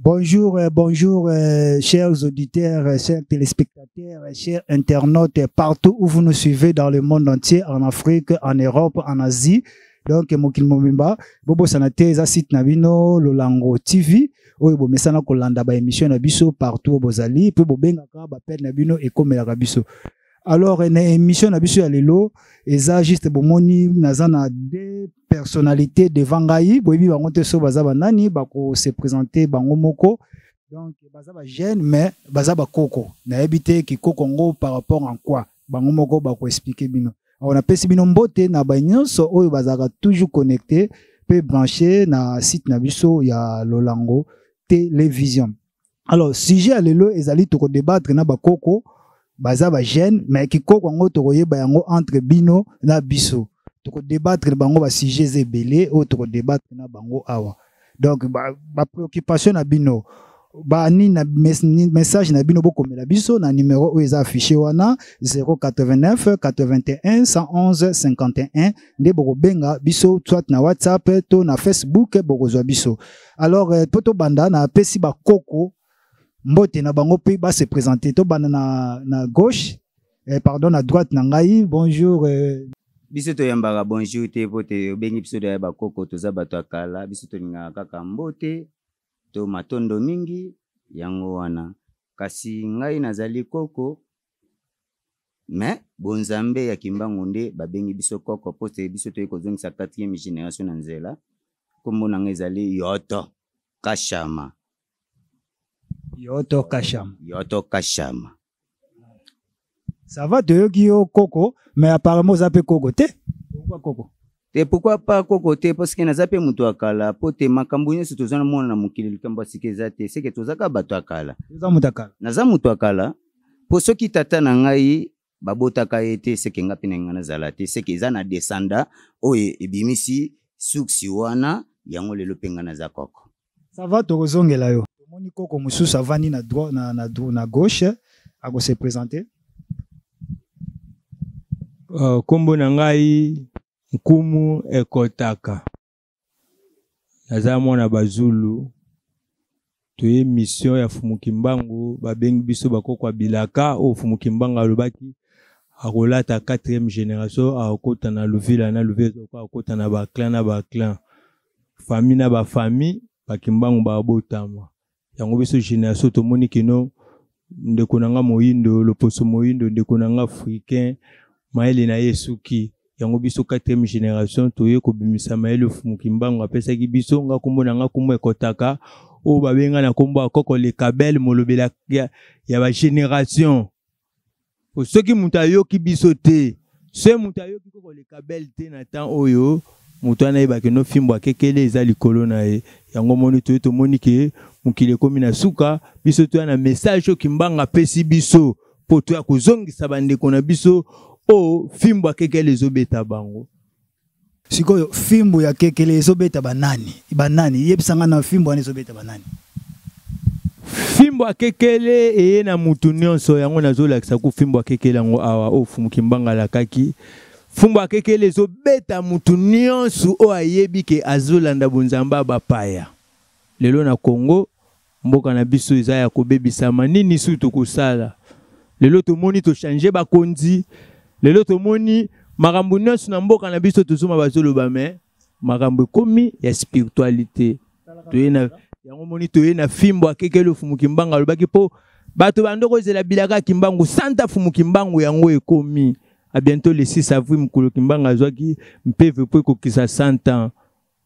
Bonjour, bonjour, chers auditeurs, chers téléspectateurs, chers internautes, partout où vous nous suivez dans le monde entier, en Afrique, en Europe, en Asie. Donc, Mokil Momimba, Bobo Sanate, za site Nabino, Lolango TV, Oyo Bo Mesana Kolanda ba émission Nabiso partout au Bozali, puis Bobenga ka ba pelle Nabino et comme la Rabiso. Alors, une émission Nabiso ya lelo, eza juste bomoni nazana deux personnalités devant Gaï, boyebi bango te so bazaba nani bako se présenter bango moko. Donc bazaba jeune mais bazaba koko. Na habité ki koko ngo par rapport en quoi? Bango moko bako expliquer bino. On a pesi bino mbote na banyo so oyo bazaka toujours connecté pe branché na site Nabiso ya Lolango télévision. Alors sujet lelo ezali to débattre na bakoko bazaba jeune mais ki koko ngo to koyeba yango entre bino na biso. Toko débattre bango ba sujet ebele ou toko débattre na bango awa. Donc ba préoccupation na bino ba ni na message na bino bokomela biso na numéro oyo eza affiché wana 089 81 111 51 nde bokobenga biso soit na WhatsApp to na Facebook bokozwa biso. Alors poto banda na pesi ba koko mbote na bango pe ba se présenter to banda na gauche pardon na droite na ngai. Bonjour biso to yambaka bonjour te pote bengi biso de ba koko to za bato akala biso to ninga kaka mbote to matondo mingi yango wana kasi ngai nazali koko mais bonzambe ya kimbangu nde babengi biso koko pote biso to ekozongisa 4e génération na nzela kombo na ngai ezali Yoto Kashama. Yoto Kashama. Yoto Kashama. Ça va de yo koko mais apparemment ça peut koko te. Pourquoi koko? Et pourquoi pas kokote parce que nazape mutu akala pote makambo nyoso tozana mona na mokili likambo sikeza te c'est que tozaka bato akala naza mutu akala po soki tata na ngai babotaka ete c'est que ngapi na ngana zala te c'est que ezana descenda oye ebimisi suksi wana yango lelo penga na za koko. Ça va to kozongela yo moni koko mususu avani na droite na gauche ako se présenter. Kombo na ngai Nkumu Ekotaka. Naza mwana bazulu. Tuye mission ya Fumukimbangu babengi biso bakoko bilaka o Fumukimbangu alobaki akolata 4e génération akota na luvila na luvela akota na ba clan famille na ba famille bakimbangu ba botama. Yango biso génération to moni kino ndeko nanga moyindo loposo moyindo ndeko nanga africain maele na yesuki. Yango biso 4e génération toye ko bimisa maele Fumukimbangu apesa ki biso nga kombo na nga Nkumu Ekotaka o babenga na kombo akoko le kabel molobela ya ba génération o soki mutayo ki biso te se mutayo ki koko le kabel te na temps oyo mutana yeba ke no fimbo akekele eza likolo na ye yango moni toye to moni ke mukile komi na suka biso to na message o Kimbanga pesi biso po to ya kozongisa bandeko na biso o fimbo akekele ezobeta bango. Sikoyo fimbo ya kekele ezobeta banani yebisanga na fimbo ezobeta banani. Fimbo akekele eye na mutu nyonso yango nazolakisa ku fimbo akekele yango awa o Fumukimbangu lakaki fimbo akekele ezobeta mutu nyonso o ayebi ke azolanda bonzamba bapaya. Lelo na Congo mboka na biso eza ya kobebisama nini su tokosala. Lelo tomoni to changer bakonzi. Lelo tomoni makambo nyonso na mboka na biso tozoma bazoloba mais makambo komi ya spiritualité. Toyena yango moni toyena fimbo akekele Fumukimbangu alobaki po bato bandoko zela bilaka Kimbangu santa Fumukimbangu yango ekomi. A bientôt le 6 avril mukolo Kimbangu azwaki mpeve po kokisa 100 ans.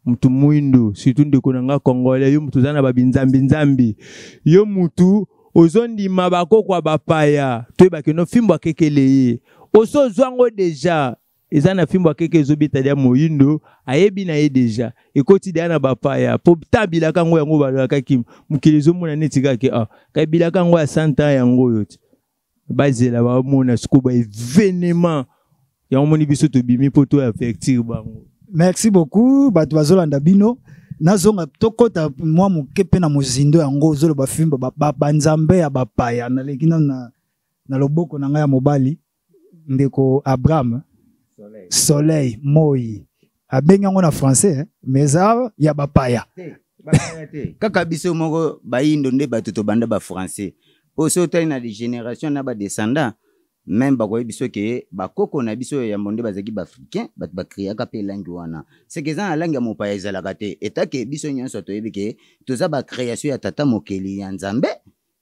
Mutu muindo surtout ndeko nanga Congolais yo mutu zana babinzambi yo mutu ozondima bakoko bapaya toyeba ke no fimbo akekele ye oso zwango deja ezana fimbo akeke ezobita dia moyindo ayebi na ye deja ekoti dia na bapaya po tabilaka ngo yango balaka kim mukili zomona neti kake kabilaka ngo ya 100 ans yango yote bazela ba mona sikuba événement yango moni biso to bimi poto affectir bango. Merci beaucoup bato bazolanda bino nazonga tokota mwa mukepe na mozindo yango zolo ba fimbo ba nzambe ya bapaya na lekina na loboko na ngai ya mobali ndeko Abraham Soleil Moi abenga ngo na français mais ça ya bapaya kaka biso moko bayindo nde bato tobanda ba français po so tali na des générations na ba descendants même bakoyi biso ke bakoko na biso ya monde bazaki ba africain bato bakriaka pe langi wana c'est que ça na langi ya mopaya ezalaka te etake biso nyonso toyebi ke toza ba création ya tata mokeli ya nzambe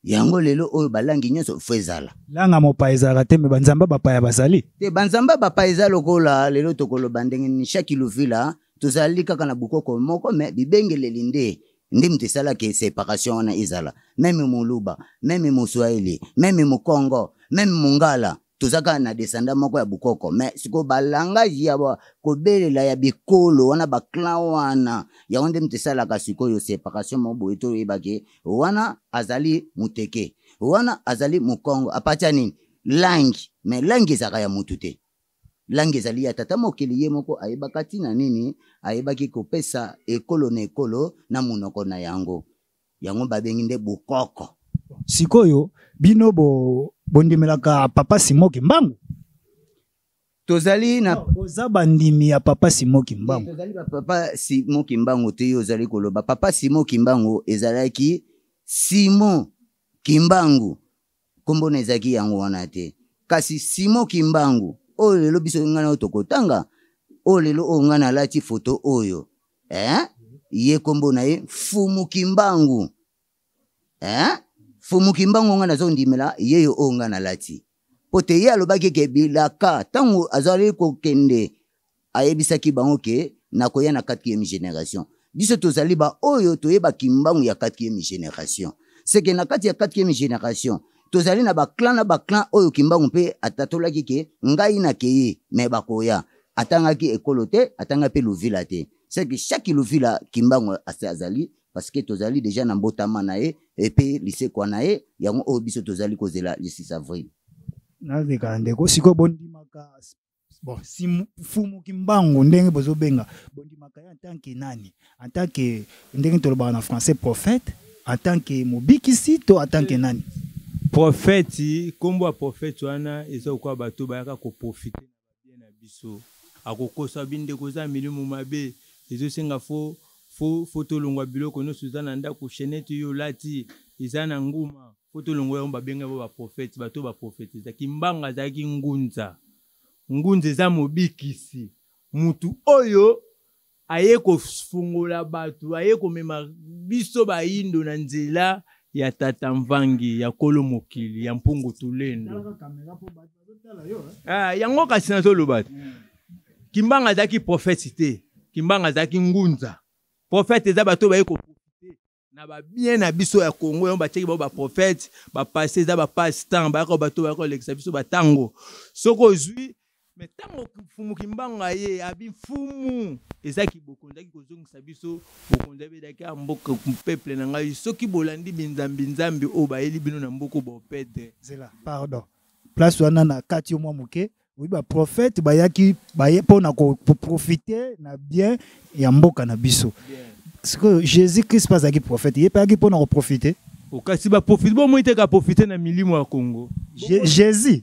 yango lelo oyo balangi nyonso fo ezala langa mopaya ezalaka te me banzamba bapaya bazali te banzamba bapaya eza lokola lelo tokoloba ndenge ni chaque luvila tozali kaka na bukoko moko me bibengeleli nde mutu esalaka séparation wana ezala meme moluba meme moswahili meme mokongo meme mongala tozaka na descendant moko ya bukoko me siko balangage ya kobelela ya bikolo wana baklan wana yango nde mutu esalaka sikoyo séparation moko boye toyebake wana azali muteke wana azali mokongo apatia nini langi me langi ezalaka ya mutu te langi ezali ya tata mokeli ye moko ayebaka ntina nini ayebaki kopesa ekolo na ekolo na monoko na yango yango babengi nde bukoko sikoyo bino bondimelaka papa Simoki Mbangu tozali na oza bandimi ya papa Simoki Mbangu tozali papa Simoki Mbangu te ozali koloba papa Simoki Mbangu ezalaki Simon Kimbangu kombo na ezaki yango wana te kasi Simoki Mbangu oyo lelo biso ngana otokotanga oyo lelo oyo ngana alati foto oyo ye kombo na ye Fumu Kimbangu Fumu Kimbangu ngana zondimela yeyo oyo ngana alati pote ye alobaki ke bilaka tango azali kokende ayebisaki bango ke nakoya na 4e génération biso tozali ba oyo toyeba Kimbangu ya 4e génération c'est que na kati ya 4e génération tozali na baklan oyo Kimbangu mpe atatolaki ke ngai na keye me bakoya atangaki ekolo te atanga pe luvila te c'est que chaque luvila Kimbangu azali parce que tozali déjà na mbotama na ye et puis lycée kwa na ye yango oyo biso tozali kozela le 6 avril nazeka ndeko siko bondimaka bon Fumu Kimbangu ndenge bozobenga bondimaka en tant que nani en tant que ndenge tolobaka na français prophète en tant que mobikisi to en tant que nani prophète kombo ya prophète wana eza kwa bato bayaka ko profiter na bien na biso akokosa binde koza milimu mabe ezosenga fo tolongwa biloko nyonso eza na ndako chenete yo lati eza na nguma fo tolongwa yango babenga ba prophète bato ba prophète eza Kimbanga azalaki ngunza eza mobikisi mutu oyo aye kofungola bato aye komema biso bayindo na nzela ya tata mvangi ya kolo mokili ya mpungu tulendo yango kasi nazoloba Kimbanga azalaki prophète te Kimbanga azalaki ngunza prophète eza bato baye koprofite na babien na biso ya Congo yango batiaki bao baprophète bapasse eza bapasse temps bayaka bato bayaka kolekisa biso batango soko ozwi me tango Fumu Kimbanga ye abi fumu ezaki bokonzaki kozongisa biso bokonza bedaki mboka peuple na ngai soki bolandi binzambi o bayeli bino na mboko bopete zela pardon place wana na kati mwa muke oui ba prophète bayaki baye pona ko profiter na bien ya mboka na biso parce que Jésus Christ pas aki prophète ye pas ki pona ko profiter o kasi ba profiter bon moite ka profiter na milimo ya Congo Jésus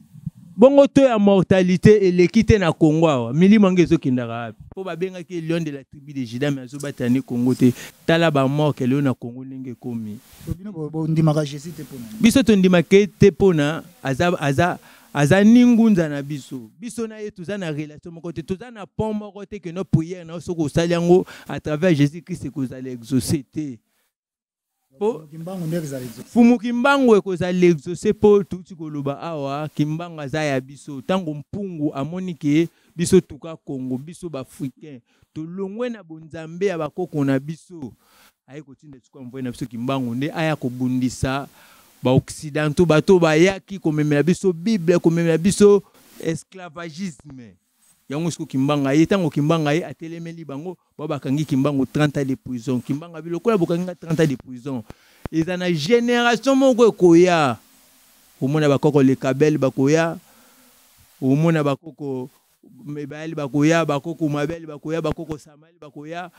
bongo to ya mortalité elekite na Congo awa milimo ngezo kindaka po babenga ki lion de la tribu de Juda mais azobatani Congo te tala ba mort ke lion na Congo ndenge komi bino bo ndimaka Jésus te pona biso to ndimaka te pona aza ningunza na biso na ye toza na relation moko te toza na pont moko te que nos prières na soko osali yango à travers Jésus Christ ekozala exaucé te Fumu Kimbangu ekozala exaucé po tuti koloba awa Kimbanga za ya biso tango mpungu amoni ke biso tuka Congo biso bafricain tolongwe na bonzambe ya bakoko na biso aye kotinda tukwa mvoye na biso Kimbangu nde aya kobundisa ba occidentaux bato bayaki komemela biso Bible komemela biso esclavagisme yango siko Kimbanga ye tango Kimbanga ye atelemeli bango bakangi Kimbangu 30 ans de prison Kimbanga biloko bokangi 30 ans de prison eza na génération moko ekoya omona bakoko le kabel bakoya omona bakoko mebali bakoya bakoko mabel bakoya bakoko samali bakoya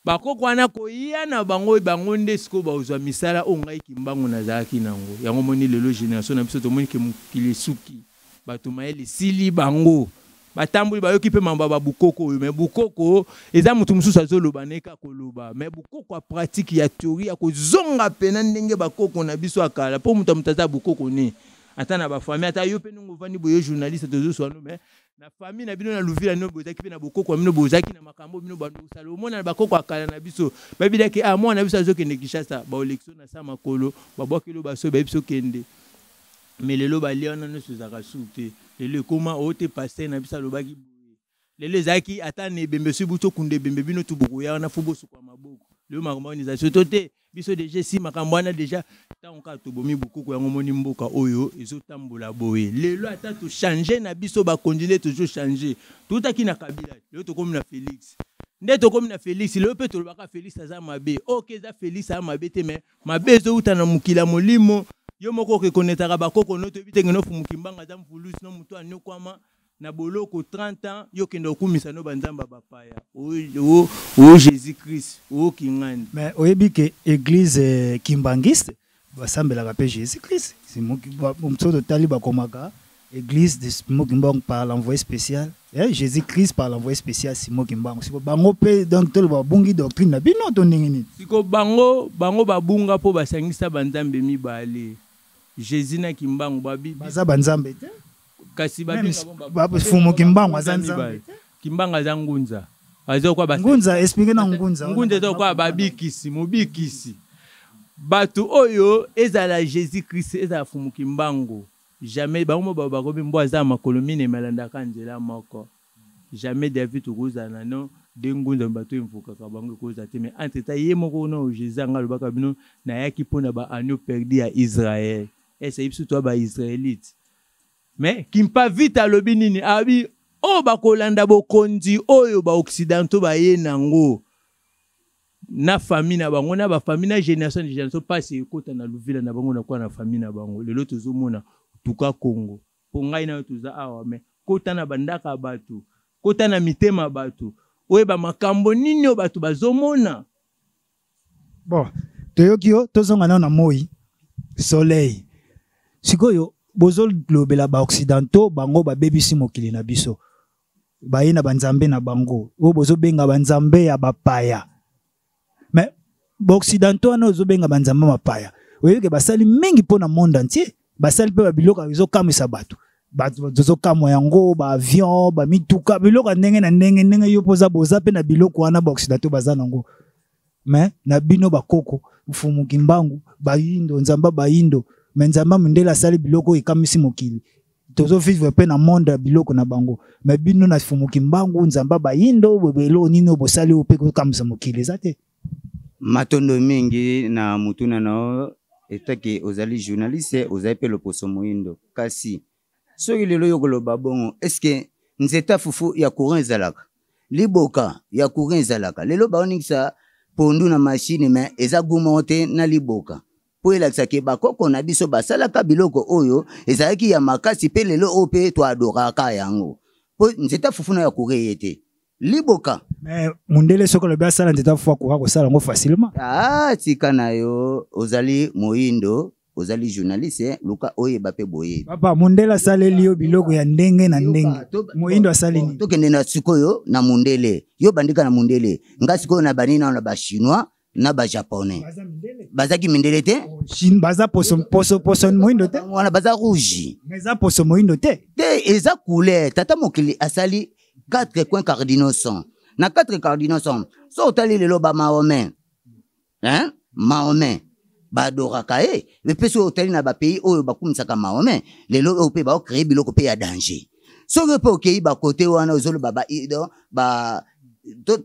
bakoko wana koya na bango nde siko bazwa misala ongai Kimbangu nazalaki nango yango moni lelo génération na biso tomoni ke mokili suki bato mayele sili bango batambuli bayoki pe mamba ba bukoko mais bukoko eza mutu mususu azoloba neka koloba mais bukoko a pratique ya théorie ya kozonga pena ndenge bakoko na biso akala po mutu mutaza bukoko ni ata na ba famille ata yo pe nungu vandi boyo journaliste tozo swano mais na famille na bino na luvila no bozaki pe na bukoko mino bozaki na makambo bino bandu salomo na bakoko akala na biso babidaki moi na biso azokende Kinshasa ba election na sama kolo babwakelo baso ba biso kende mais lelo ba liona no suzaka soute lelo koma ote passer na bisa lobaki lelo zaki ata ne bembe su buto kunde bembe bino tubuku ya na fubo su kwa maboko lelo makambo organisation tote biso déjà si makambo na déjà ta onka to bomi buku ya ngomoni mboka oyo ezotambola boye lelo ata to changer na biso ba continuer toujours changer tout aki na Kabila lelo to komi na Félix nde to komi na Félix lelo pe to lobaka Félix aza mabe OK za Félix a mabe te mais mabe zo uta na mukila molimo yo moko ke konetaka bakoko no to bitenge no fumukimbanga za mvulusi no mutu anyokwama na boloko 30 ans yo kende okumisa no banzamba bapaya o Jésus Christ o kingani mais oyebi ke église kimbangiste basambelaka pe Jésus Christ c'est mutso tali bakomaka église de Mokimbang par l'envoyé spécial Jésus Christ par l'envoyé spécial Simon Kimbang siko bango pe donc tolo babungi doctrine na bino to ndengeni siko bango babunga po basangisa banzambe mibale Jésus na Kimbangu babi baza banzambe te kasi babi ngabo fumo Kimbangu azanzambe Kimbangu azangunza azo kwa basa ngunza expliquer na ngunza to kwa babikisi mobikisi batu oyo ezala Jésus Christ ezala fumo Kimbangu jamais bango bakobi mbo aza makolomine malanda kanjela moko jamais David kozana non dengunza bato imfuka ka bango koza te mais entre ta ye moko no Jésus anga lobaka bino na yaki pona ba agneau perdu à Israël et c'est ibsu to ba israélite mais kimpa vite alobi nini abi o bakolanda bokonzi oyo ba occidentaux ba ye nango na famille na bango na ba famille na génération passe ekota na luvila na bango na kwa na famille na bango lelo tozomona tuka Congo po ngai na tuza awa mais kota na bandaka batu kota na mitema batu oyeba makambo nini o batu bazomona bon toyokio tozonga na moi soleil sikoyo bozol lobela ba occidentaux bango ba bebisi mokili na biso bayina banzambe na bango o bozo benga banzambe ya bapaya mais ba occidentaux na ozo benga banzambe mapaya oyeke basali mingi pona monde entier basali pe babiloko bizo kamisa batu zozo kamwa yango ba avion ba mituka biloko ndenge na ndenge yo poza boza pe na biloko wana ba occidentaux baza nango mais na bino bakoko mfumu Kimbangu bayindo nzamba bayindo menzamba mundela sali biloko ikamisi mokili tozo vivre pe na monde biloko na bango mais bino na mfumu Kimbangu nzamba bayindo bebelo nino bosali ope ko kamisa mokili zate matondo mingi na mutuna nao etaki ozali journaliste ozali pe loposo moindo kasi soki lelo yokoloba bongo eske nzeta fufu ya courant ezalaka liboka ya courant ezalaka lelo baoningisa pondu na machine mais eza gumote na liboka po elakisa ke bakoko na biso basalaka biloko oyo ezalaki ya makasi pe lelo ope to adoraka yango po nzeta fufu na ya courant yete liboka mais mundele soko le basala nzeta fufu ko sala ngo facilement tika na yo ozali moindo ozali journaliste luka oye bape boye papa mundela saleli yo biloko ya ndenge na ndenge moindo asali ni tokende na sikoyo na mundele yo bandika na mundele nga sikoyo na banina na ba chinois na ba japonais bazaki mindele te Chine baza poso moindo te wana baza rouge baza poso moindo te eza couleur tata mokili asali 4 coins cardinaux sont na 4 cardinaux sont so tali lelo ba Mahomet Mahomet badoraka le peso otali na ba pays oyo bakumisaka Mahomet lelo ope ba créer biloko pe ya danger so que pe okei ba côté wana ozolo baba ido ba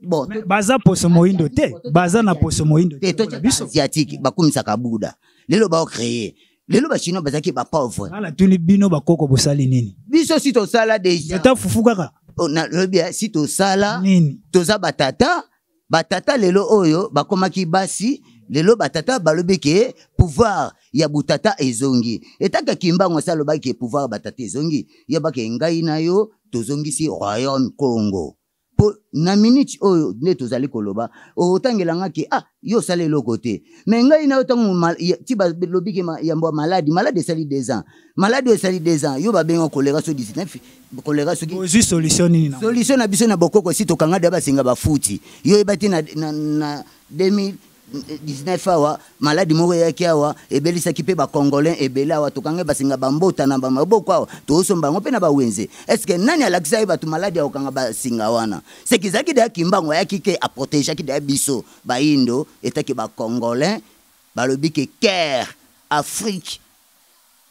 bon baza poso moindo te baza na poso moindo te to asiatique bakumisaka Buda lelo ba créer lelo ba chinois bazaki ba pauvre ala tuni bino bakoko bosali nini biso si to sala déjà ta fufu kaka na lobia si to sala nini toza batata lelo oyo bakomaki basi lelo batata balobeke pouvoir ya butata ezongi etaka Kimbangu salobaki pouvoir batata ezongi yabake ngai na yo tozongisi royaume Congo na minute oyo ne tozali koloba otangelanga ki yo sale lo côté mais ngai na otango ti ba lobiki yambo malade sali 2 ans malade sali 2 ans yo ba benga choléra so 19 choléra so ki solution nini na solution na biso na bokoko si tokanga da basinga bafuti yo ebati na 2019 awa maladi moko yaki awa ebelisaki mpe bacongolais ebele awa tokange basinga bambota na bamaboko awa toosomba bango mpe na bawenze eske nani alakisa ye bato maladi akokanga basinga wana seki ezalaki deya kimbango ayaki ke aprotejaki deya biso baindo etaki bacongolais balobi ke Caire Afrique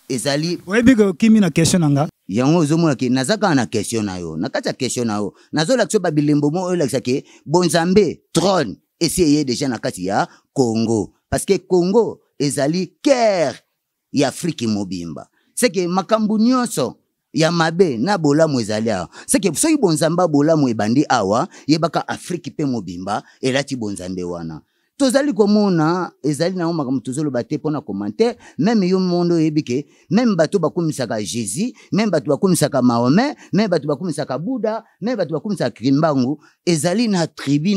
ezali oyebi ke okimi na question nanga yango ozomona ke naza kaka na question na yo na kati ya question na yo nazolakisa babilembo mo oyo olakisa ke bonzambe trône essayé déjà na kati ya Congo parce que Congo ezali cœur ya Afrique mobimba c'est que makambu nyonso ya mabe na bolamu ezali awa c'est que soki bonzamba bolamu ebandi awa yebaka Afrique pe mobimba elati bonzambe wana tozali komona ezali na makambu tozoloba te pona commentaire même yo mondo yebike même bato bakumisaka Jésus même bato bakumisaka Mahomet même bato bakumisaka Bouddha même bato bakumisaka Kimbangu ezali na tribu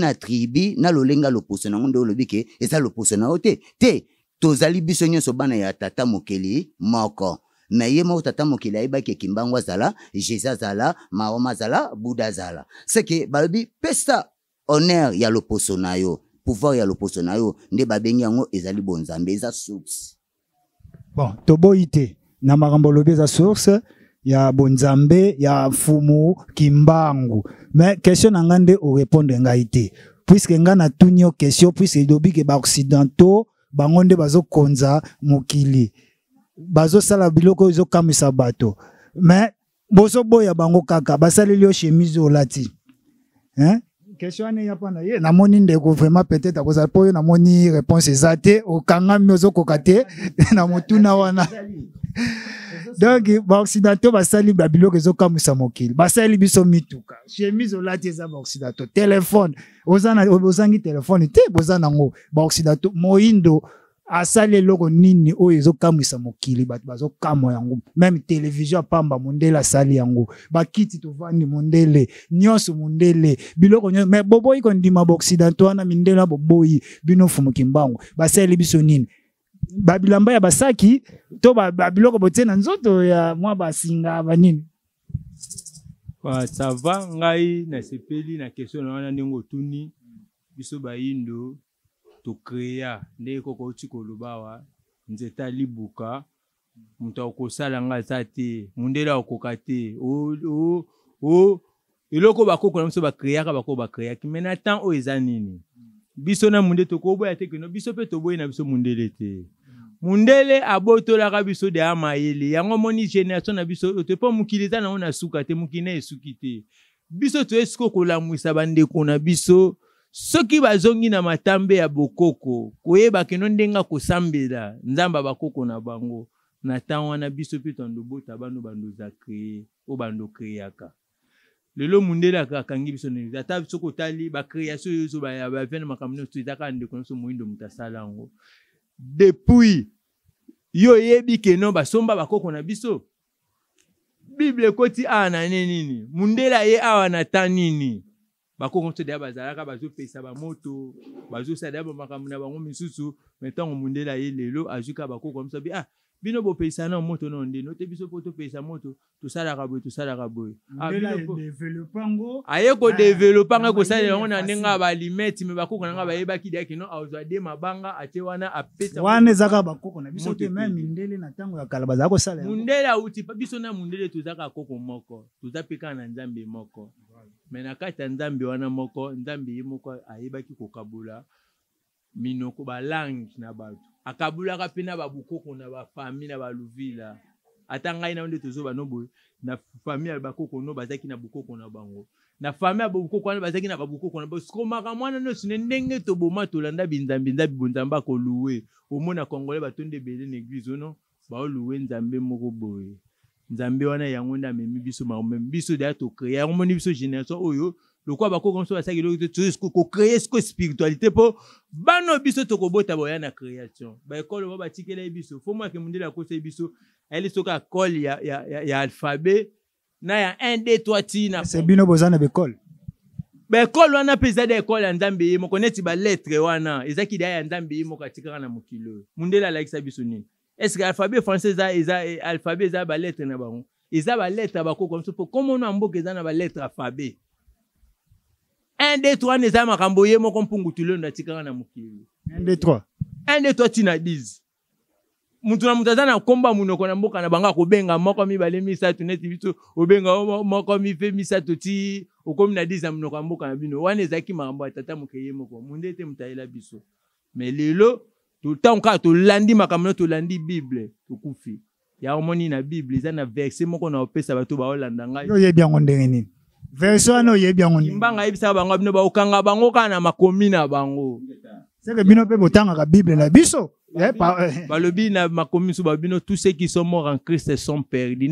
na lolenga loposo na ngondo lobike ezali loposo na ote te tozali biso nyonso bana ya tata mokeli moko mais ye moko tata mokeli ayebaki Kimbangu azala Jésus azala Mahoma azala Bouddha azala c'est que balobi pesa honneur ya loposo na yo pouvoir ya loposo na yo nde babengi yango ezali bonzambe eza source bon toboite na makambo lobi eza source ya bonzambe ya fumu Kimbangu mais question na ngande o répondre ngai te puisque nga na tunio question puisque dobi ke ba occidentaux bango nde bazo konza mokili bazo sala biloko zo kamisa bato mais bozo boya bango kaka basali yo chemise olati hein question ne yapa na ye na moni ndeko vraiment peut-être akoza po yo na moni réponse ezate o kanga miozo kokate na motuna wana donc ba occidentaux basali ba biloko ezokamwisa mokili basali biso mituka chemise olati eza ba occidentaux téléphone ozangi téléphone te bozana ngo ba occidentaux moindo asali loko nini oyo ezokamwisa mokili bato bazokamwa yango même télévision pamba mondele asali yango bakiti tovandi mondele nyonso mondele biloko nyonso mais boboyi kondima ba occidentaux wana mindela boboyi bino fumu Kimbangu basali biso nini babilamba ya basaki to babiloko botie na nzoto ya mwa basinga banini ça va ngai na sepeli na question na wana ndingo tuni biso baindo to créer nde koko tikolobawa nzeta libuka muta okosala nga zate mundela okokate eloko bakoko na biso ba créer ka bako ba créer ki menatant o ezanini biso na munde to koboya te keno biso pe to boye na biso mundele te mundele abotola ka biso de amayele yango moni génération na biso te po mukiliza na ona suka te mukine esukite biso to esko kolamwisa bande kona biso soki bazongi na matambe ya bokoko koyeba keno ndenga kosambela nzamba bakoko na bango na tan wana biso pe tondo bota bano bando za créer o bando créaka lelo mundela akangi biso ne ata biso kotali ba création yozo ba vena makamno tuzaka ndeko nso muindo mutasala ngo depuis yo yebi keno basomba bakoko na biso Bible koti ana nini mundela ye awa na tanini bakoko to dia bazalaka bazo pesa ba moto bazo sada ba makamuna bango misusu metango mundela ye lelo ajuka bakoko msabi bino bo pesa na moto no ndino te biso poto pesa moto to sala kaboy bino développango aye ko développanga ko sala yango na ndenga ba limite me bakoko na ba yeba kidi akino azwa de mabanga ate wana apesa wana zaka bakoko na biso te même ndele na tango ya kala bazako sala mundela uti biso na mundele to zaka koko moko to zapeka na nzambe moko mais na kati nzambe wana moko nzambe ye moko ayebaki kokabula minoko ba langue na bato akabula ka pena ba bukoko na ba famille na ba luvila atanga ina onde tozo ba nobo na famille ya bakoko no bazaki na bukoko na bango na famille ya bukoko na bazaki na ba bukoko na bosiko makamwana no sine ndenge to boma to landa binzambe nzabi bonzamba ko louer omona congolais batonde belé na église no ba louer nzambe moko boye nzambe wana yango nda memi biso ma memi biso da to créer yango moni biso génération oyo lokwa bako comme ça basaki lokito ko créer ce spiritualité po bano biso to ko bota boya na création ba école ba batikela biso fo moi ke mundela ko se biso elle soka école ya alphabet na ya 1 2 3 ti na c'est bino bozana be école ba école wana pesa de école ya Nzambe mo connaître ba lettre wana ezaki da ya Nzambe mo katika na mokilo mundela la kisa nini est-ce que alphabet français eza alphabet eza ba lettre na bango eza ba lettre ba ko comme ça comment on amboka eza na ba lettre alphabet 1 2 3 neza makambo ye mo kompungu tulo ndatika na mokilo 1 2 3 1 2 3 tina 10 mutu na mutaza na komba munoko na mboka na banga ko benga moko mibale misatu neti biso obenga moko mife misatu ti okomi na 10 munoko na mboka na bino wana ezaki makambo atata mokeye moko munde te mutayela biso mais lelo tout le temps ka to landi makambo to landi bible to kufi ya omoni na bible eza na verset moko na opesa bato ba olanda ngai yo ye bien ngondenge nini verset ano ye bien ngondenge mbanga yebisa bango bino ba okanga bango kana makomi na bango c'est que bino pe botanga ka bible na biso balobi na makomi so babino tous ceux qui sont morts en Christ sont perdus.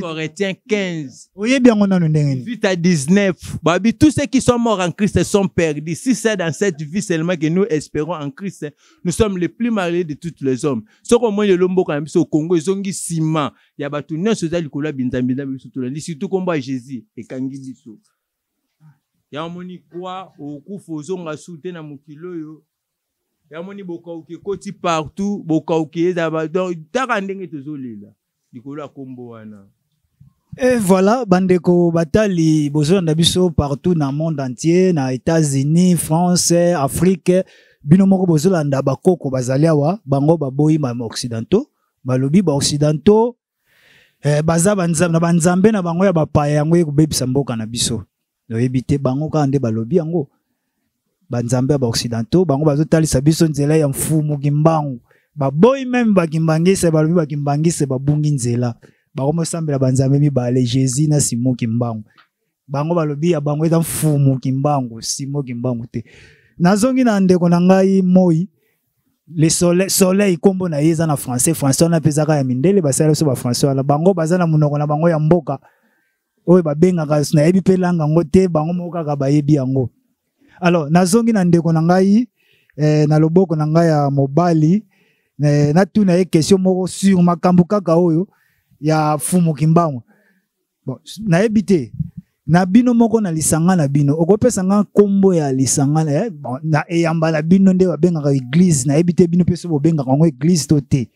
Corinthiens 15 8 à 19 babi tous ceux qui sont morts en Christ sont perdus. Si c'est dans cette vie seulement que nous espérons en Christ, nous sommes les plus malheureux de tous les hommes. Ce qu'on moi lombo quand biso Congo ezongi sima ya batu nyonso za likola binzambinza biso to landi surtout komba Jésus et kangi biso. Ya moni kwa okufu zonga soute na mokilo yo. Yamoni bokauke koti partout bokauke ezaba donc takandenge tozolela likolo kombo wana. Et voilà bandeko batali bozolanda biso partout na monde entier na États-Unis, France, Afrique bino moko bozolanda bakoko bazali awa bango baboyi ba occidentaux balobi ba occidentaux baza banzambe na banzambe na bango ya bapaya yango ekubebisa mboka na biso oyebite bango ka nde balobi yango banzambe ba occidentaux bango bazotalisa biso nzela ya mfumu kimbangu baboyi même bakimbangise balobi bakimbangise babungi nzela bango sambela banzambe mibale Jésus na Simon Kimbangu bango balobi ya bango eza mfumu Kimbangu Simon Kimbangu te nazongi na ndeko na ngai moi le soleil kombo na yeza na français on apesa ka ya mindele basala so ba français wala bango bazana munoko na bango ya mboka oyo babenga ka na yebi pelanga ngote bango moka ka bayebi yango. Alors nazongi na ndeko na ngai na loboko na ngai ya mobali na tuna ye question moko sur makambo kaka oyo ya fumu Kimbangu. Bon na ebite na bino moko na lisanga na bino okopesa nga kombo ya lisanga na eyamba na bino nde babenga ka église na ebite bino peso bobenga ngo église to te.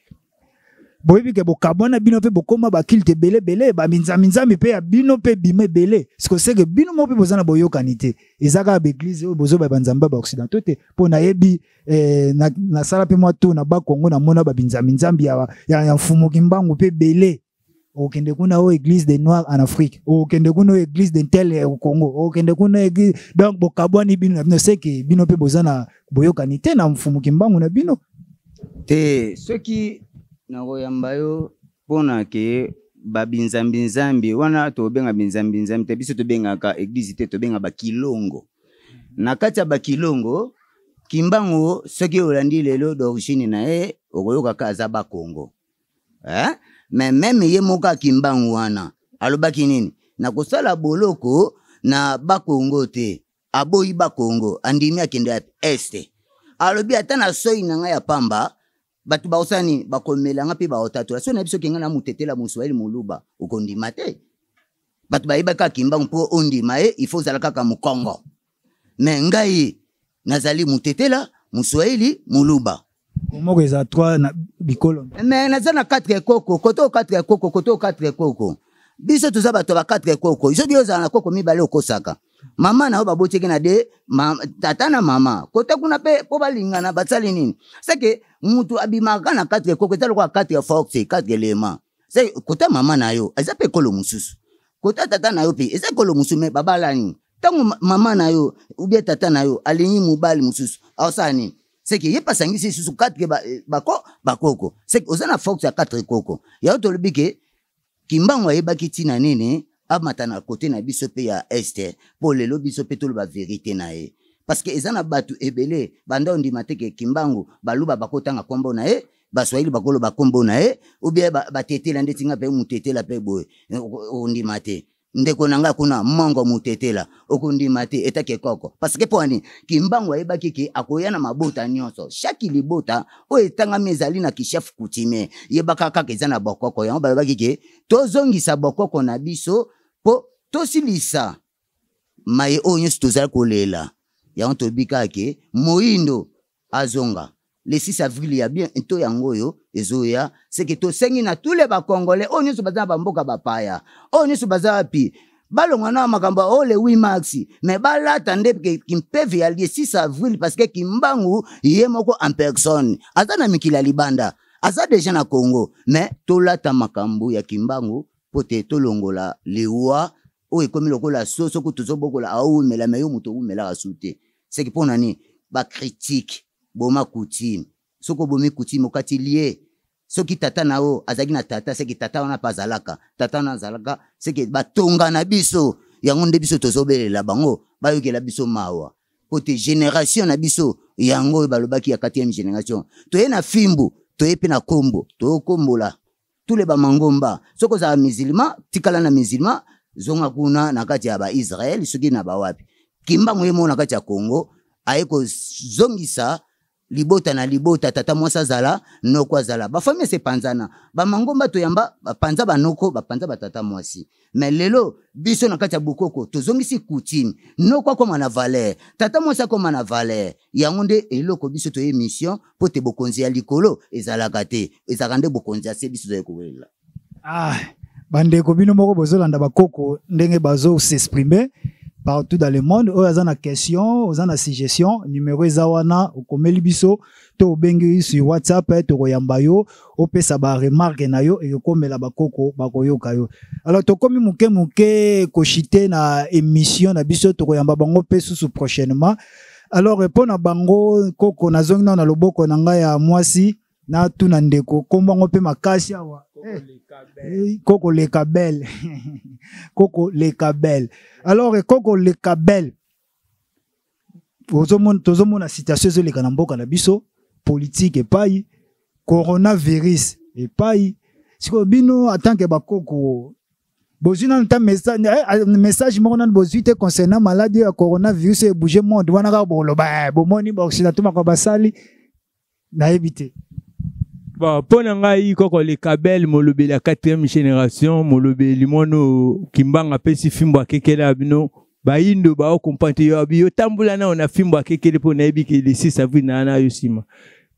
Boyebi ke bokabona bino pe bokoma bakilte belé ba minzami pe ya bino pe bime belé parce que que bino mo pe bozana boyokani te ezaka ba église oyo bozo ba banzamba ba occidentaux te po na yebi na sala pe mwa to na ba Kongo na mona ba nzambi ya mfumu Kimbangu pe belé okende kuna o église des noirs en Afrique okende kuna o église de tel au Congo okende kuna église donc bokabwani bino na bino c'est que bino pe bozana boyokani te na mfumu Kimbangu na bino te ceux qui nakoyamba yo pona ke babinzambi wana tobenga binzambi te biso tobengaka église te tobenga bakilongo na kati ya bakilongo Kimbangu soki olandi lelo d'origine na ye okoyoka kaza ba Congo mais même ye moka Kimbangu wana alobaki nini na kosala boloko na ba Congo te aboyi ba Congo andimi akende este alobi ata na soi na nga ya pamba batu baosani bakomelanga pe baotatu so na biso kenga na mutetela muswahili muluba ukondima te batu bayebaka Kimbangu po ondima il faut zala kaka mukongo mais ngai nazali mutetela muswahili muluba moko eza 3 na bikolo mais nazana 4 koko koto 4 koko koto 4 koko biso tuza bato ba 4 koko iso bioza na koko mibale okosaka mama na ba botiki na de tata na mama kota kuna pe po balingana batsali nini c'est que mutu abimaka na 4 koko talo kwa 4 fox 4 éléments c'est kota mama na yo eza pe kolo mususu kota tata na yo pe eza kolo mususu me babalani tango mama na yo ou bien tata na yo alinyi mubali mususu awsani c'est que yepa sangisi susu 4 bakoko c'est que ozana fox ya 4 koko ya otolobike Kimbangu ayebaki tina nene amatana côté na biso pe ya este pour lelo biso pe tolo ba vérité na ye parce que ezana batu ebele banda ondima te ke Kimbangu baluba bakotanga kombo na ye baswahili bakolo bakombo na ye ou bien batetela ndetinga pe mutetela pe boye ondima te ndeko nanga kuna mongo mutetela okundima te etake koko parce que poani Kimbangu ayebaki ke akoyana mabota nyonso chaque libota o etanga mezali na chef coutumier yebaka kaka ezana bokoko yango bayebaki ke tozongisa bokoko na biso po tosilisa maye oyo nyonso tozali kolela yango tobika ke moindo azonga le 6 avril ya bien to yango oyo ezoya c'est que tosengi na tous les bakongolais oyo nyonso baza bamboka bapaya oyo nyonso baza pi balongwa na makambo o le 8 mars mais balata nde kimpevi ya le 6 avril parce que Kimbangu ye moko en personne aza na mikili ya libanda aza déjà na Congo mais tolata makambo ya Kimbangu pote tolongola lewa oyo ekomi lokola soso ko tozobokola aumela meyo moto umela asute c'est que pona ni ba critique boma coutume soko bomi coutume okati lié soki tata nao azaki na tata c'est que tata wana pazalaka tata na zalaka c'est que batonga na biso yango nde biso tozobelela bango bayokela biso mawa pote génération na biso yango balobaki ya 4e génération toye na fimbu toye pe na kombo tokombola tous les bamangomba soko za musulman tikala na musulman zonga kuna na kati ya ba Israël soki na ba wapi Kimbangu yemo na kati ya Congo ayeko zongisa libota na libota tata mwasa zala noko zala ba famille se panzana ba mangomba to yamba ba panza ba noko ba panza ba tata mwasi mais lelo biso na kati ya bukoko tozongisi coutume noko koma na valeur tata mwasa koma na valeur yango nde eloko biso to émission pote bokonzi ya likolo ezalaka te ezakande bokonzi ya se biso zo ekowela bandeko bino moko bozolanda bakoko ndenge bazo s'exprimer partout dans le monde. Oza na question, oza na suggestion, numéro ezawana okomeli biso to bengi sur WhatsApp to koyamba yo, opesa ba remarque na yo et okomela bakoko bakoyoka yo. Alors to komi muke koshite na émission na biso to koyamba bango pe sous prochainement. Alors répond na bango koko nazongi na loboko na ngai ya mwasi na tuna ndeko kombango pe makasi awa. Coco le Cabel. Coco le Cabel. Alors, Coco le Cabel. Tozomon la citation de l'Ekanambo Kanabiso, politique et paille, coronavirus et paille. Si vous bino attend que Bakoko. Bozuna un message concernant maladie coronavirus et bouger monde. Wana bolo ba bomoni boxinato makabasali na éviter. Bon, pour ngai koko le Kabel molobe la 4e génération molobe limono Kimbanga pesi fimbo akekela abino ba indo ba okompante yo abi yo tambula na ona fimbo akekele po na ebiki le 6 avril na ana yosima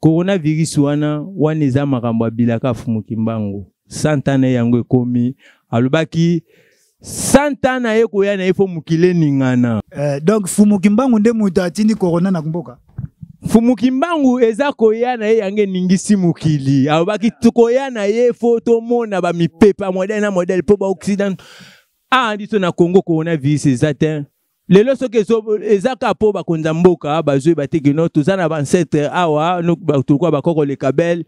coronavirus wana eza makambo abilaka fumu Kimbangu santana yango ekomi alobaki santana yeko ya na ifo mukile ningana donc fumu Kimbangu nde mutu atindi corona na kumboka fumu Kimbangu eza koya na ye yange ningisi mukili abaki tukoya na ye photo mona ba mipepa modèle po ba occident ndiso na Congo coronavirus ezatin lelo soke ezaka po ba konza mboka bazwe bateke no tozana ba ancêtre awa no tukwa ba koko le Kabel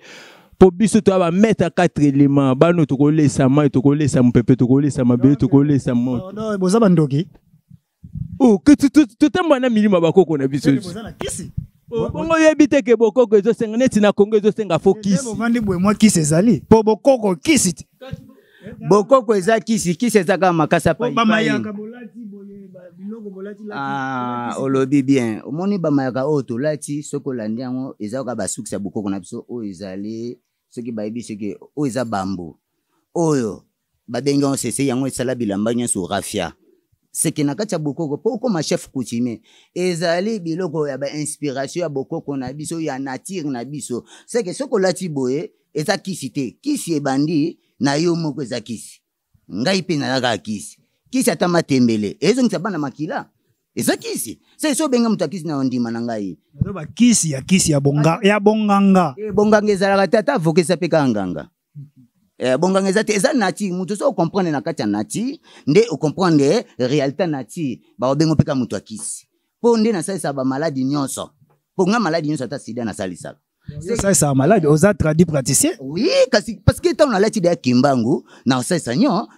po biso to ba mettre 4 éléments bano tokolesa ma tokolesa mpepe tokolesa mabe tokolesa moto non bozaba ndoki que tutemba na milima ba koko na biso bozana kisi bongo yebite ke bokoko ezo senga neti na Congo ezo senga fo kisi bovandi bwe mwa kisi ezali po bokoko kisi bokoko eza kisi eza ka makasa pa bamayaka bolati boye biloko bolati lati olobi bien omoni bamayaka oyo tolati soko landi yango eza ka basukisa bokoko na biso oyo ezali soki bayebi soki oyo eza bambu oyo babengi on sese yango esala bilamba nyonso rafia seke na kati ya bokoko po okoma chef coutumier ezali biloko ya ba inspiration ya bokoko na biso ya nature na biso seke soko lati boye eza kisi te kisi ebandi na yo moko eza kisi ngai pe nalaka kisi ata matembele ezongisa bana makila eza kisi seke so benga mutu akisi na ondima na ngai ba kisi ya bonganga bonganga ezalaka tata vokesa pe kanganga bonganga eza nati mutu so comprendre na kati ya nati nde o comprendre réalité nati ba obengo peka mutu akisi po nde na salisa ba maladie nyonso po nga maladie nyonso ata sida na salisa ça c'est malade oza traduit praticien oui parce que tant on a lati de Kimbangu na salisa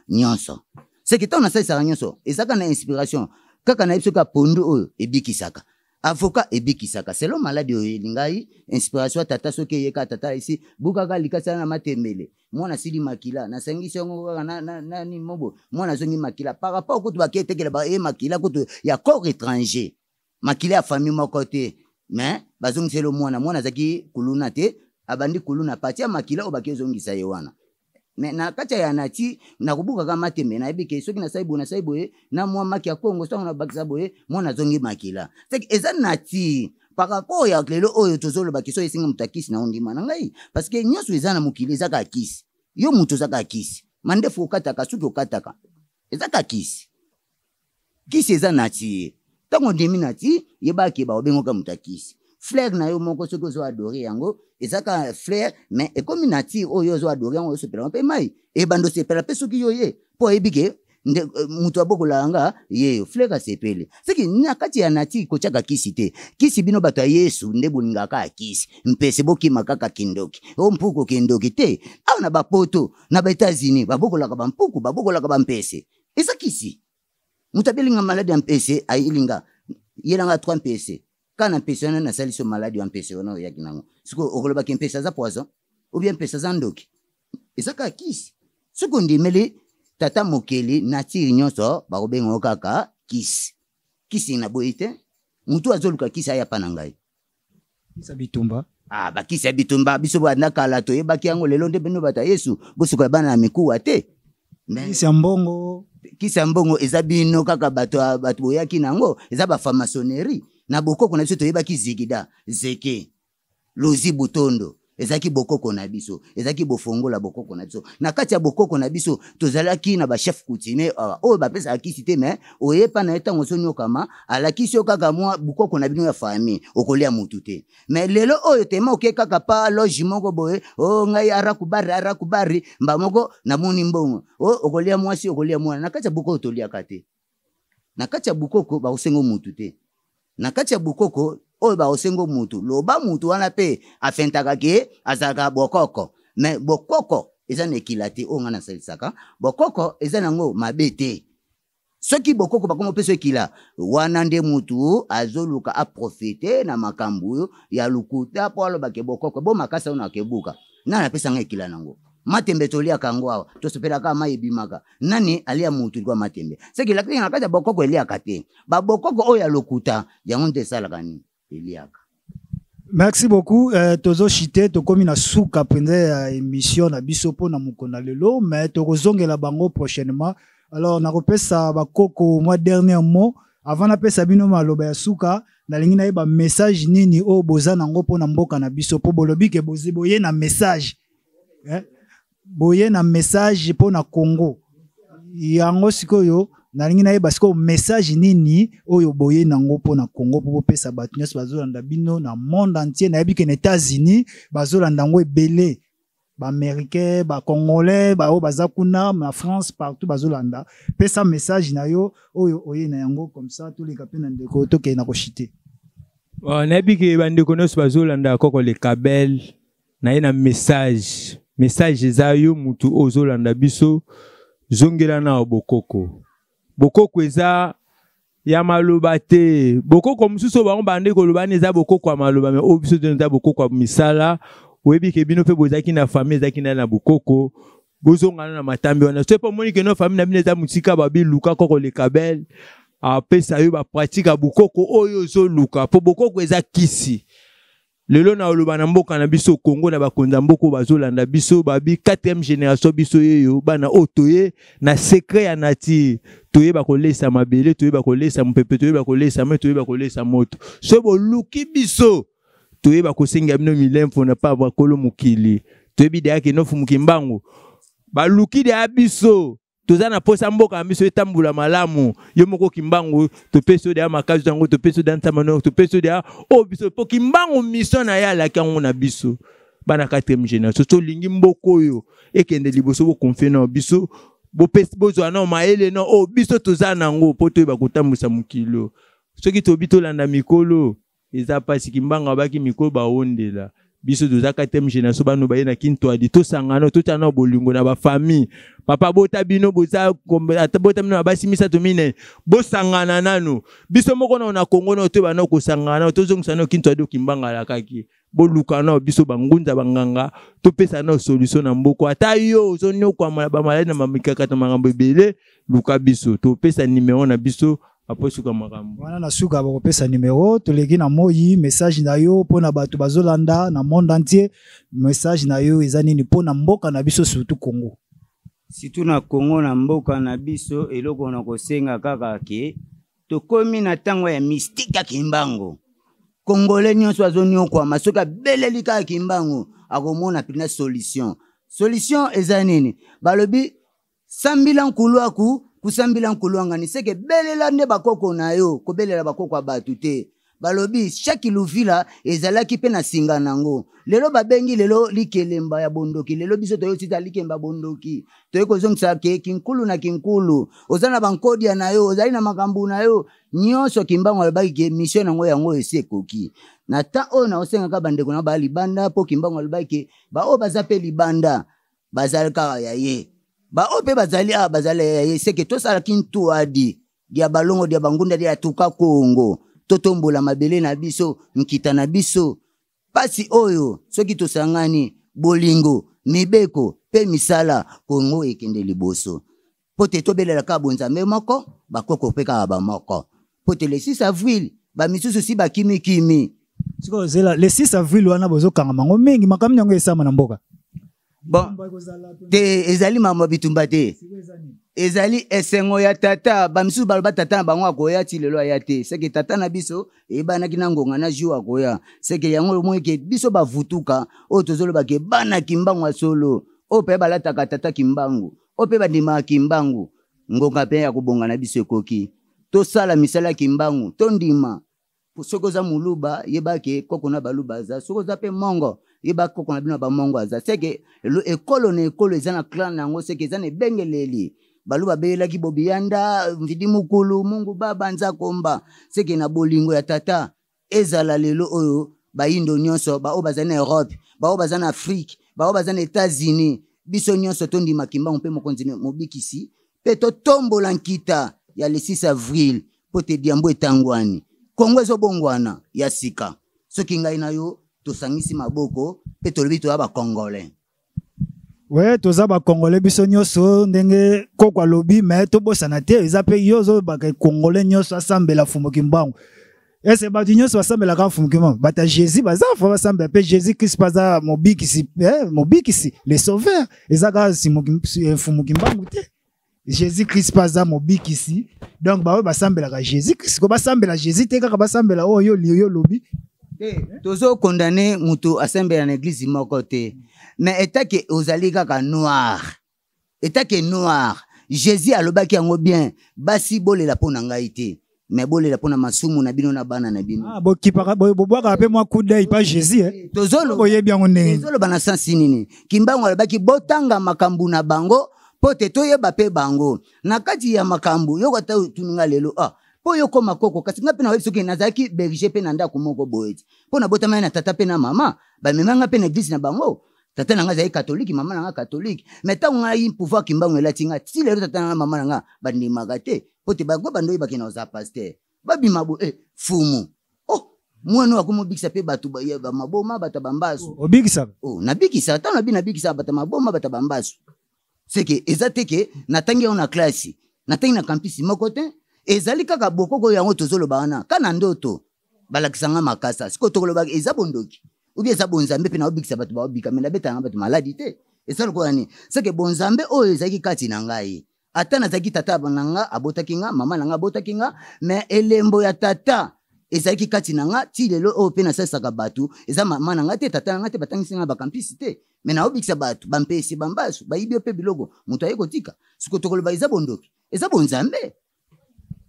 nyonso c'est que tant on a salisa nyonso ezaka na inspiration kaka na biso ka pondu oyo ebikisaka avocat ebikisaka selon maladie oyo ngai inspiration tata soki yeka tata ici bukaka likasa na matembele mwana sili makila na sangisi yango na ni mobo mwana zongi makila par rapport ko to baketekela ba makila ko to ya corps étranger makila ya famille moko te mais bazongi selo mwana zaki kuluna te abandi kuluna pati ya makila obaki zongisa ye wana mais na kati ya nati na kubuka kama matembe na ebike soki na saibo na mwa maki ya Kongo so na bakisa boye mona zongi makila c'est eza nati par rapport ya lelo oyo tozolo bakiso esinga mutakisi na ondima na ngai parce que nyoso eza na mukili eza ka kisi yo muto eza ka kisi mandefu okataka suki okataka eza ka kisi eza nati tango ndimi nati yebaki ba obengo ka mutakisi fleur na yo moko soki ozo adore yango ezaka fleur mais ekomi nati oyo ozo adore yango osepela mpe mai ebando sepela pe soki yo ye po ebike mutu abokola nga ye fleur asepele seki na kati ya nati kochaka kisi te kisi bino bato ya Yesu nde bolingaka kisi mpese bokima kaka kindoki o mpuku kindoki te awa na bapoto na ba États-Unis babokolaka ba mpuku babokolaka ba mpese eza kisi mutu abelinga malade ya mpese ailinga yelanga 3 mpese kana mpese na saliso malade ya mpese ona ya kinango siko okoloba ke mpese za poison ou bien mpese za ndoki eza ka kisi siko ndimeli tata mokeli natiri nyonso bakobenga kaka kisi na boite mutu azoluka kisi aya pana ngai kisa bitumba bakisi ya bitumba biso bana kala to yebaki yango lelo nde bino bata Yesu bosuka bana na mikuwa te kisi ya mbongo eza bino kaka bato boyaki nango eza ba franc-maçonnerie na bokoko na biso toyebaki zigida zeke lozi butondo ezaki bokoko na biso ezaki bofongola bokoko na biso na kati ya bokoko na biso tozalaki na ba chef coutumier oyo bapesa akisi te mais oyepa na etango sonyo kama alakisi yo kaka mwa bokoko na bino ya famille okolia mutu te mais lelo oyo tema oke kaka pa loge moko boye ngai arakubari mba moko na moni mbongo okolia mwasi okolia mwana na kati ya bokoko toliaka te na kati ya bokoko ba osengo mutu te na kati ya bokoko oyo ba osengo mutu loba mutu wana pe afentaka ke azaka bokoko mais bokoko eza nekilate onga na salisaka bokoko eza nango mabete soki bokoko bakoma peso ekila wana nde mutu azoluka a profiter na makambu ya lukuta po aloba ke bokoko bo makasa ona kebuka nana pesa nga ekila nango matembe tolia kango awa tosopela ka mai bimaka nani alia mutu kwa matembe seki lakini nakata bokoko elia kate ba bokoko oya lokuta yango nde salaka ni eliaka. Merci beaucoup. Tozo chité to komi na suka pende émission na biso po na mukona lelo mais to kozongela bango prochainement. Alors na kopesa bakoko mois dernier mot avant na pesa bino maloba ya suka na lingi na yeba message nini o boza nango po na mboka na biso po bolobi ke boye na message. Boye na message po na Congo. Yango sikoyo na lingi na yeba siko message nini oyo boye nango po na Congo po pesa bato nyonso bazolanda bino na monde entier na yebi ke na États-Unis bazolanda ngo ebele ba américain ba congolais ba o bazakuna na France partout bazolanda pesa message na yo oyo oye na yango comme ça tous les capitaines ndeko to ke na ko chité na yebi ke bandeko nyonso bazolanda koko le kabel na ye na message za yo mutu ozolanda biso zongela na bokoko bokoko eza ya maloba te bokoko mususu bango bande kolobana eza bokoko ya maloba mais obiso eza bokoko ya misala oyebi ke bino pe bozaki na famille ezaki na bokoko bozongana na matambi wana so po moni ke no famille na bino eza mutika babi luka koko le kabel apesa yo ba pratique bokoko oyo zo luka po bokoko eza kisi lelo na oloba na mboka na biso Congo na bakonza mboko bazolanda biso babi 4e génération biso yeyo bana otoye na secret ya nati toye bakolesa mabele toye bakolesa mpepe toye bakolesa me toye bakolesa moto so boluki biso toye bakosenga bino milemfo na pa bakolo mukili toye bidaya ke nofu mukimbango baluki de abiso toza na posa mboka biso etambula malamu yo moko kimbango to peso de makazi zango to peso dansa mano to peso de o biso po kimbango mission na ya la kango na biso bana 4e génération so lingi mboko yo ekende liboso bo confie na biso bo pesi bozo na maele no o biso toza nango po to ba kotambusa mukilo soki to bito landa mikolo eza pasi kimbanga baki mikolo ba ondela biso doza 4e génération bano baye na kinto adi to sangano to tana bolingo na ba famille papa bota bino boza ata bota bino basi misato mine bo sangana nano biso moko na Kongo na to bana ko sangana to zongisa no kinto adi kimbanga la kaki bo lukana biso bangunza banganga to pesa na solution na mboko ata yo zonyo kwa ba malade na mamikaka to mangambo ebele luka biso to pesa numéro na biso aposuka makambo wana na suka ba kopesa numéro to leki na moyi message na yo pona bato bazolanda na monde entier message na yo eza nini pona mboka na biso surtout Congo Situ na Congo na mboka na biso eloko na kosenga kaka ke tokomi na tango ya mystique ya kimbango. Congolais nyonso azonio kwa masoka beleli kaka kimbango akomona pina solution. Solution eza nini? Balobi sambila nkulu aku kusambila nkulu ngani seke belela nde bakoko na yo ko belela bakoko abatu te. Balobi chaque luvila ezalaki pe na singa nango. Lelo babengi lelo likelemba ya bondoki. Lelo biso toyo tita likemba bondoki. Toyo kozongisa ke kinkulu na kinkulu. Ozana bankodi na yo, ozali na makambu na yo. Nyonso kimbango alobaki ke mission nango yango ese koki. Na ta o na osenga ka bandeko na ba libanda po kimbango alobaki ke ba o bazape libanda bazalika ya ye. Ba o pe bazali bazali ya ye seke to sala kintu adi. Dia balongo dia bangunda dia tuka Kongo. Totombola mabele na biso, nkita na biso. Pasi oyo, soki tosangani, bolingo, mibeko, pe misala, Kongo ekende liboso. Pote tobele la ka bonzambe moko, bakoko peka aba moko. Pote le 6 avril, ba misusu si ba kimi kimi. Siko zela, le 6 avril wana bozo kangamango mingi, makami nyango esama na mboka. Bon, te ezali mama bitumba te. Ezali esengo ya tata, bamisu balba tata na bango akoya ti lelo ya te. Seke tata na biso, eba na kinangonga na jiwa akoya. Seke yango mweke biso bavutuka, o tozolo bake bana kimbangu wa solo. O pe balataka tata kimbangu. O pe badima kimbangu. Ngonga pe ya kubonga na biso koki. To sala misala kimbangu, to ndima. Soko za muluba, yebake koko na baluba za. Soko za pe mongo. Yeba koko na bino ba mongo za. Seke ekolo na ekolo ezana clan nango seke ezana bengeleli. Baluba bela ki bobianda mvidi mukulu Mungu baba nza komba seke na bolingo ya tata ezala lelo oyo ba indo nyonso ba o bazana Europe ba o bazana Afrique ba o bazana États-Unis biso nyonso tondi makimba mpe mokonzine mobikisi pe to tombola nkita ya le 6 avril pote diambo etangwani Kongo ezo bongwana ya sika soki ngai na yo tosangisi maboko pe tolobi to aba Congolais. Ouais, toza ba Congolais biso nyonso ndenge kokwa lobi mais to bosana te ezape yozo ba Congolais nyonso asambela fumu kimbangu. Ese ba nyonso asambela ka fumu kimbangu. Bata Jésus baza fa asambela pe Jésus Christ baza mobikisi le sauveur ezaka fumu kimbangu te. Jésus Christ baza mobikisi. Donc ba basambela ka Jésus Christ ko basambela Jésus te kaka basambela oyo liyo lobi. Tozo condamné mutu asambela na église moko te. Mais état que ozali kaka noir. État que noir. Jésus alobaki yango bien. Basi bole la pona ngai te. Mais bole la pona masumu na bino na bana na bino. Ah, bokipaka bobwaka pe mwa coup d'œil pas Jésus hein. Tozolo boye bien onene. Tozolo bana sensi nini. Kimbango alobaki botanga makambu na bango pote toyeba pe bango. Na kati ya makambu yoko ta tuninga lelo po yoko makoko kasi nga pe na webisoki nazaki berger pe na ndako moko boeti. Po na botama na tata pe na mama ba memanga pe na église na bango. Tata nanga zai catholique mama nanga catholique mais ta ngai pouvoir kimbango elatinga ti lelo tata nanga mama nanga bandimaka te pote bango bando yebaki na za pasteur babimabo fumu mwana akomobikisa pe batu ba maboma bata bambasu obikisa nabikisa ta nabikisa bata maboma bata bambasu seke ezateke natangi on na classe natangi na campus moko te ezali kaka bokoko yango tozolo bana kana ndoto balakisanga makasa siko tokoloba eza bondoki ubi eza bonzambe pe na obikisa batu ba obika mena betanga batu maladi te eza ko yani seke bonzambe oyo ezaki kati na ngai ata nazaki tata nanga abotaki nga mama nanga abotaki nga mais elembo ya tata ezaki kati na nga ti lelo oyo pe nasalisaka batu eza mama nanga te tata nanga te batangisi nga bakampisi te mais na obikisa batu bampesi bambasu bayibi pe biloko mutu aye kotika siko tokoloba eza bondoki eza bonzambe.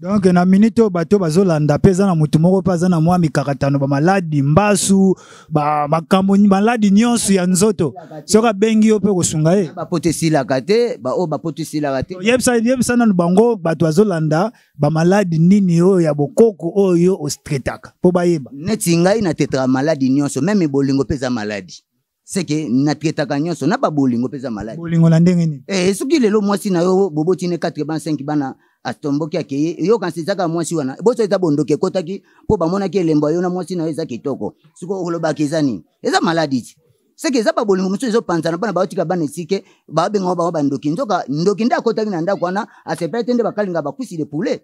Donc na minute bato bazolanda peza na mutu moko paza na mwa mikakatano ba maladi mbasu ba makambo maladi nyonso ya nzoto soka bengi yo pe kosunga ye ba potesila kate ba o ba potesila kate yebsa na bango bato bazolanda ba maladi nini oyo ya bokoko oyo ostretaka po bayeba neti ngai na tetra maladi nyonso même bolingo peza maladi seke na tretaka nyonso na ba bolingo peza maladi bolingo na ndenge nini soki lelo mwasi na yo boboti ne 4 ban 5 bana atomboki akeye yo kansizaka mwasi wana boso eza bondoke kotaki po bamonaki elembo yo na mwasi na yo eza kitoko siko olobaki eza nini eza maladi ti seke eza ba bolingo musu ezo panzana bana baotika bana esike babenga ba bandoki nzoka ndoki nda kotaki na ndako wana asepete nde bakalinga bakusi de poulet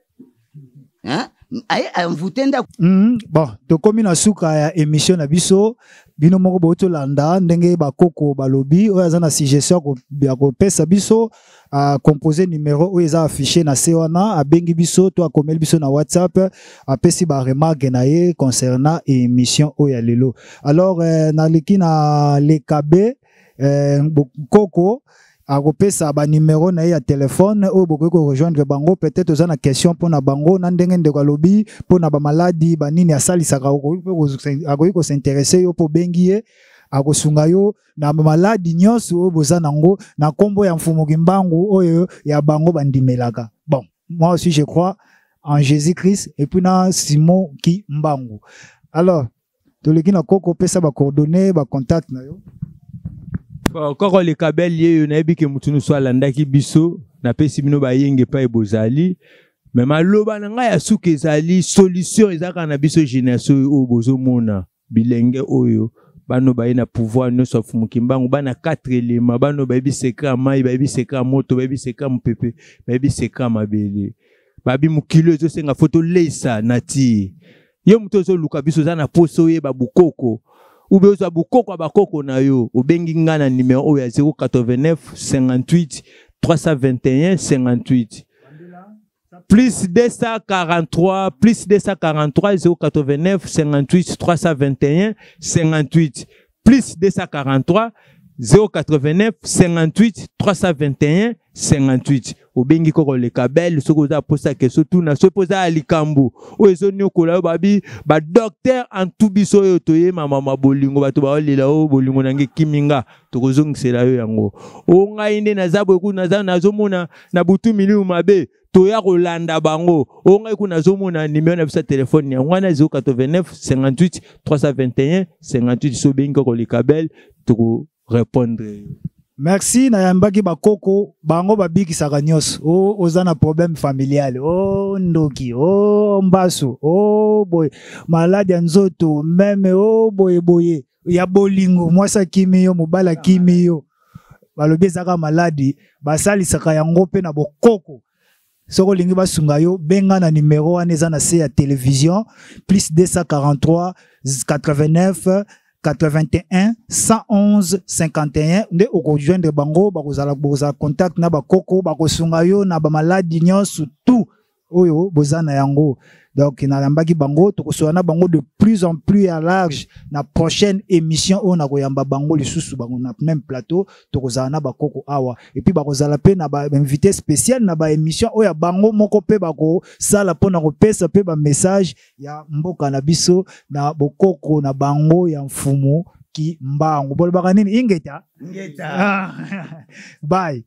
Bon, to komi na suka ya émission na biso bino moko boto landa ndenge bakoko balobi oyo aza na suggestion ya kopesa biso a composer numéro oyo eza affiché na se wana abengi biso to akomeli biso na WhatsApp apesi ba remarque na ye concernant émission oyo ya lelo. Alors naleki na lekabe koko akopesa ba numéro na ya téléphone oyo boko rejoindre bango peut-être oza na question pona bango na ndenge ndeko lobi pona ba maladie ba nini asalisaka akoki ko s'intéresser yo po bengi ye akosunga yo na maladie nyonso oyo boza nango na kombo ya mfumu kimbangu oyo ya bango bandimelaka. Bon, moi aussi je crois en Jésus-Christ et puis na Simon Kimbangu. Alors toleki na koko pesa ba coordonnées ba contact na yo. Koko le kabel ye na yebi ke mutu no so alandaki biso na pesi bino ba yenge pa ebozali mais maloba na ngai ya suka ezali solution ezaka na biso génération oyo bozo mona bilenge oyo bano ba na pouvoir no so Fumu Kimbangu bana 4 éléments bano ba bi secret mai ba bi secret moto ba bi secret mpepe ba bi secret mabele ba bi mukilo ezo senga photo leisa nati yo mutu zo luka biso za na poso ye ba bukoko Oube oza bukoko bakoko na yo obengi nga na numéro oyo ya 089 58 321 58 plus 243 089 58 321 58 plus 243 089 58 321 58 obengi koko le kabel soko za posa keso tuna so posa alikambu o ezo nyokola babi ba docteur en tubiso yo toye mama bolingo bato ba olela o bolingo nange kiminga tokozongisela yo yango o ngai nde nazabo ku nazomona na butu miliu mabe toya kolanda bango o ngai ku nazomona numéro na bisa téléphone ya ngwana 089 58 321 58 so bengi koko le kabel toko répondre. Merci na yambaki bakoko bango babiki sakanyos ozana problème familial ndoki mbasu boy malade ya nzoto meme boye ya bolingo mwasa kimio mobala kimio balobi zaka maladi basali saka yango pe na bokoko soko lingi basunga yo benga na numéro wana eza na se ya télévision plus 243 89 81 111 51 nde okojoindre bango bakozala contact na bakoko bakosunga yo na ba maladie nyonso tout oyo bozana yango. Donc na lambaki bango tokosoana bango de plus en plus à large na prochaine émission on na koyamba bango lisusu bango na même plateau tokozana bakoko awa et puis bakozala pe na ba invité spécial na ba émission oya bango moko pe bako sala pona ko pesa pe ba message ya mboka na biso na bokoko na bango ya Mfumu Kimbangu bol baka nini ingeta bye.